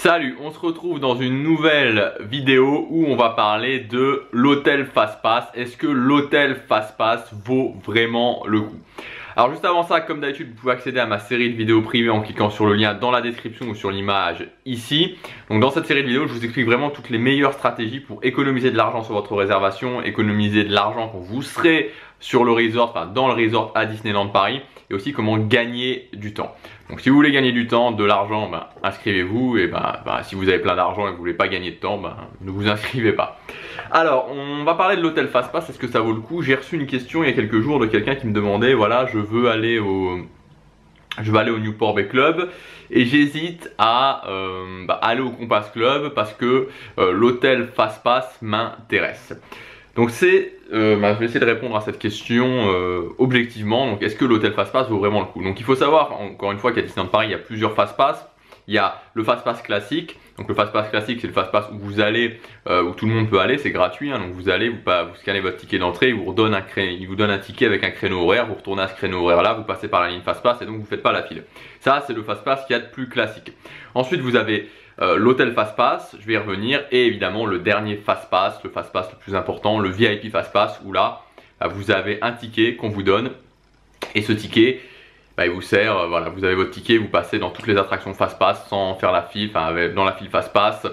Salut, on se retrouve dans une nouvelle vidéo où on va parler de l'hôtel Fastpass. Est-ce que l'hôtel Fastpass vaut vraiment le coup? Alors juste avant ça, comme d'habitude, vous pouvez accéder à ma série de vidéos privées en cliquant sur le lien dans la description ou sur l'image ici. Donc dans cette série de vidéos, je vous explique vraiment toutes les meilleures stratégies pour économiser de l'argent sur votre réservation, économiser de l'argent quand vous serez sur le resort, enfin dans le resort à Disneyland Paris, et aussi comment gagner du temps. Donc si vous voulez gagner du temps, de l'argent, inscrivez-vous, et si vous avez plein d'argent et que vous voulez pas gagner de temps, ne vous inscrivez pas. Alors on va parler de l'hôtel Fastpass, est-ce que ça vaut le coup? J'ai reçu une question il y a quelques jours de quelqu'un qui me demandait, voilà, je veux aller au Newport Bay Club et j'hésite à aller au Compass Club parce que l'hôtel Fastpass m'intéresse. Donc je vais essayer de répondre à cette question objectivement. Donc est-ce que l'hôtel Fastpass vaut vraiment le coup? Donc il faut savoir encore une fois qu'à Disneyland Paris il y a plusieurs Fastpass. Il y a le Fastpass classique. Donc le Fastpass classique c'est le Fastpass où vous allez, où tout le monde peut aller, c'est gratuit. Donc vous allez, vous scannez votre ticket d'entrée, il vous donne un ticket avec un créneau horaire, vous retournez à ce créneau horaire là, vous passez par la ligne Fastpass et donc vous ne faites pas la file. Ça c'est le Fastpass qu'il y a de plus classique. Ensuite vous avez l'hôtel Fastpass, je vais y revenir, et évidemment le dernier Fastpass, le Fastpass le plus important, le VIP Fastpass, où là vous avez un ticket qu'on vous donne et ce ticket il vous sert, voilà, vous avez votre ticket, vous passez dans toutes les attractions Fastpass sans faire la file, dans la file Fastpass,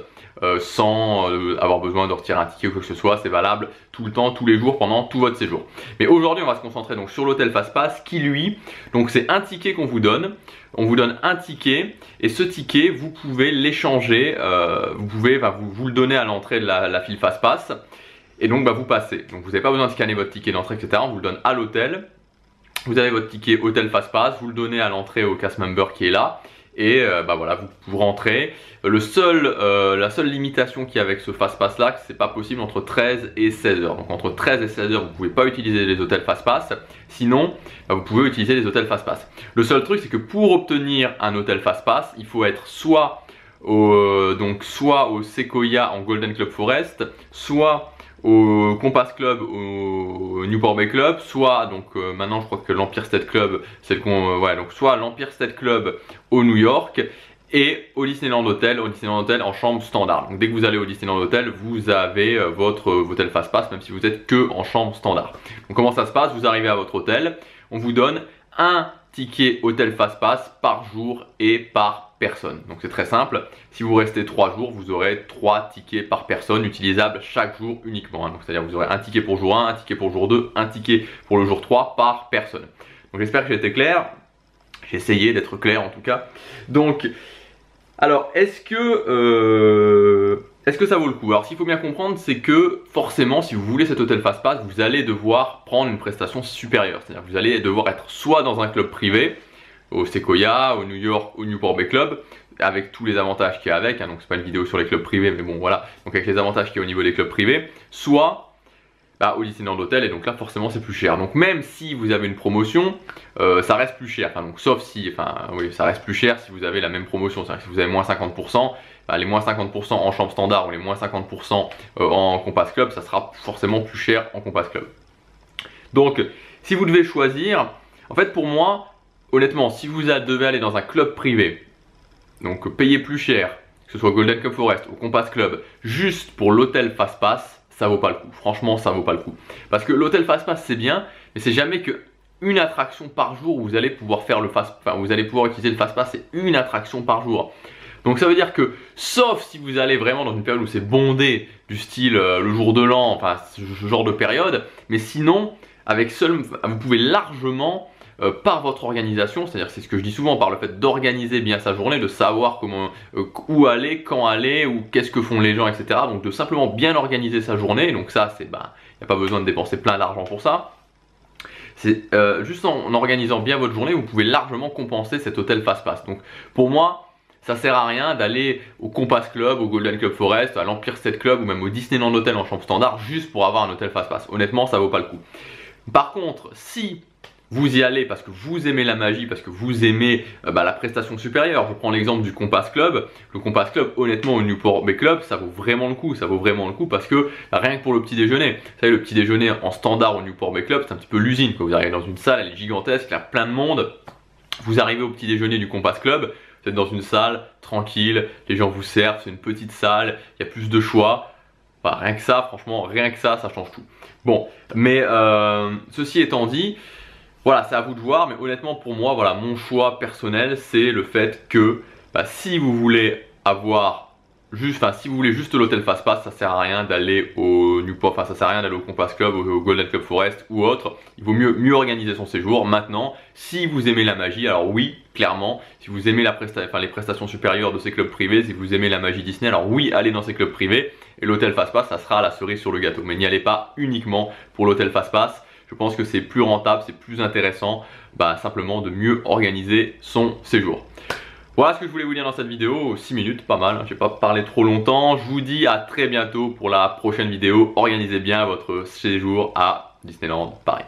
sans avoir besoin de retirer un ticket ou quoi que ce soit. C'est valable tout le temps, tous les jours, pendant tout votre séjour. Mais aujourd'hui on va se concentrer donc sur l'hôtel Fastpass qui lui, donc c'est un ticket qu'on vous donne. On vous donne un ticket et ce ticket vous pouvez l'échanger, vous le donner à l'entrée de la file Fastpass et donc vous passez. Donc vous n'avez pas besoin de scanner votre ticket d'entrée, etc. On vous le donne à l'hôtel. Vous avez votre ticket hôtel Fastpass, vous le donnez à l'entrée au cast member qui est là et voilà, vous rentrez. La seule limitation qu'il y a avec ce Fastpass là, c'est pas possible entre 13 et 16 heures. Donc entre 13 et 16 heures, vous pouvez pas utiliser les hôtels Fastpass. Sinon, vous pouvez utiliser les hôtels Fastpass. Le seul truc, c'est que pour obtenir un hôtel Fastpass, il faut être soit au Sequoia en Golden Club Forest, soit au Compass Club au Newport Bay Club, soit maintenant je crois que l'Empire State Club, c'est donc soit l'Empire State Club au New York et au Disneyland Hotel, en chambre standard. Donc dès que vous allez au Disneyland Hotel, vous avez votre hôtel Fastpass, même si vous êtes que en chambre standard. Donc comment ça se passe? Vous arrivez à votre hôtel, on vous donne un ticket hôtel Fastpass par jour et par personne. Donc c'est très simple, si vous restez 3 jours, vous aurez 3 tickets par personne utilisables chaque jour uniquement. Donc c'est-à-dire vous aurez un ticket pour jour 1, un ticket pour jour 2, un ticket pour le jour 3 par personne. Donc j'espère que j'ai été clair, j'ai essayé d'être clair en tout cas. Donc alors est-ce que ça vaut le coup? Alors ce qu'il faut bien comprendre, c'est que forcément si vous voulez cet hôtel Fastpass, vous allez devoir prendre une prestation supérieure. C'est-à-dire que vous allez devoir être soit dans un club privé, au Sequoia, au New York, au Newport Bay Club, avec tous les avantages qu'il y a avec, donc c'est pas une vidéo sur les clubs privés, mais bon voilà, donc avec les avantages qu'il y a au niveau des clubs privés, soit au Disneyland Hotel, et donc là forcément c'est plus cher. Donc même si vous avez une promotion, ça reste plus cher, donc sauf si, oui, ça reste plus cher si vous avez la même promotion, c'est-à-dire que si vous avez moins 50%, les moins 50% en chambre standard ou les moins 50% en Compass Club, ça sera forcément plus cher en Compass Club. Donc si vous devez choisir, en fait pour moi, honnêtement, si vous devez aller dans un club privé, donc payer plus cher, que ce soit Golden Club Forest ou Compass Club, juste pour l'hôtel Fastpass, ça vaut pas le coup. Franchement, ça vaut pas le coup. Parce que l'hôtel Fastpass c'est bien, mais c'est jamais qu'une attraction par jour où vous allez pouvoir faire vous allez pouvoir utiliser le Fastpass, c'est une attraction par jour. Donc ça veut dire que, sauf si vous allez vraiment dans une période où c'est bondé, du style le jour de l'an, ce genre de période, mais sinon, vous pouvez largement par votre organisation, c'est-à-dire c'est ce que je dis souvent, par le fait d'organiser bien sa journée, de savoir comment, où aller, quand aller, ou qu'est-ce que font les gens, etc. Donc de simplement bien organiser sa journée, donc ça c'est, il n'y a pas besoin de dépenser plein d'argent pour ça. C'est juste en organisant bien votre journée, vous pouvez largement compenser cet hôtel Fastpass. Donc pour moi, ça sert à rien d'aller au Compass Club, au Golden Club Forest, à l'Empire State Club ou même au Disneyland Hotel en chambre standard juste pour avoir un hôtel Fastpass. Honnêtement, ça vaut pas le coup. Par contre, si vous y allez parce que vous aimez la magie, parce que vous aimez la prestation supérieure. Je prends l'exemple du Compass Club. Le Compass Club, honnêtement, au Newport Bay Club, ça vaut vraiment le coup. Ça vaut vraiment le coup parce que rien que pour le petit déjeuner. Vous savez, le petit déjeuner en standard au Newport Bay Club, c'est un petit peu l'usine. Vous arrivez dans une salle, elle est gigantesque, il y a plein de monde. Vous arrivez au petit déjeuner du Compass Club, Vous êtes dans une salle tranquille, les gens vous servent, c'est une petite salle, il y a plus de choix. Enfin, rien que ça, franchement, rien que ça change tout. Bon, mais ceci étant dit, voilà, c'est à vous de voir, mais honnêtement pour moi, voilà, mon choix personnel, c'est le fait que si vous voulez avoir juste, si vous voulez juste l'hôtel Fastpass, ça sert à rien d'aller au Newport, ça sert à rien d'aller au Compass Club, au Golden Club Forest ou autre. Il vaut mieux organiser son séjour. Maintenant, si vous aimez la magie, alors oui, clairement, si vous aimez les prestations supérieures de ces clubs privés, si vous aimez la magie Disney, alors oui, allez dans ces clubs privés. Et l'hôtel Fastpass, ça sera la cerise sur le gâteau. Mais n'y allez pas uniquement pour l'hôtel Fastpass. Je pense que c'est plus rentable, c'est plus intéressant, simplement de mieux organiser son séjour. Voilà ce que je voulais vous dire dans cette vidéo, 6 minutes, pas mal, je vais pas parler trop longtemps. Je vous dis à très bientôt pour la prochaine vidéo. Organisez bien votre séjour à Disneyland Paris.